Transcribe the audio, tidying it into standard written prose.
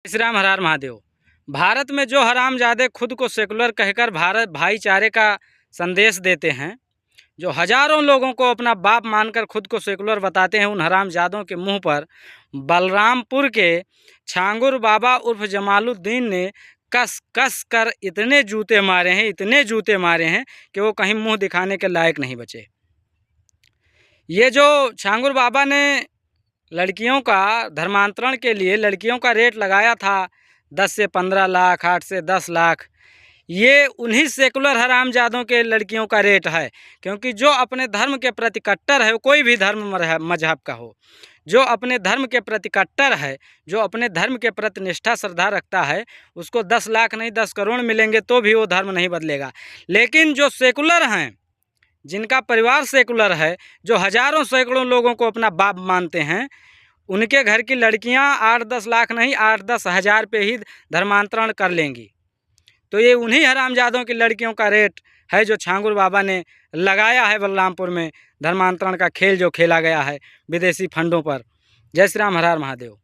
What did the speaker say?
श्री राम, हर हर महादेव। भारत में जो हरामजादे खुद को सेकुलर कहकर भारत भाईचारे का संदेश देते हैं, जो हजारों लोगों को अपना बाप मानकर खुद को सेकुलर बताते हैं, उन हरामजादों के मुंह पर बलरामपुर के छांगुर बाबा उर्फ जमालुद्दीन ने कस कस कर इतने जूते मारे हैं कि वो कहीं मुंह दिखाने के लायक नहीं बचे। ये जो छांगुर बाबा ने लड़कियों का धर्मांतरण के लिए लड़कियों का रेट लगाया था 10 से 15 लाख, 8 से 10 लाख, ये उन्हीं सेकुलर हरामजादों के लड़कियों का रेट है। क्योंकि जो अपने धर्म के प्रति कट्टर है, कोई भी धर्म मजहब का हो, जो अपने धर्म के प्रति कट्टर है, जो अपने धर्म के प्रति निष्ठा श्रद्धा रखता है, उसको 10 लाख नहीं 10 करोड़ मिलेंगे तो भी वो धर्म नहीं बदलेगा। लेकिन जो सेकुलर हैं, जिनका परिवार सेकुलर है, जो हजारों सैकड़ों लोगों को अपना बाप मानते हैं, उनके घर की लड़कियां 8-10 लाख नहीं 8-10 हज़ार पे ही धर्मांतरण कर लेंगी। तो ये उन्हीं हरामजादों की लड़कियों का रेट है जो छांगुर बाबा ने लगाया है बलरामपुर में। धर्मांतरण का खेल जो खेला गया है विदेशी फंडों पर। जय श्री राम, हर हर महादेव।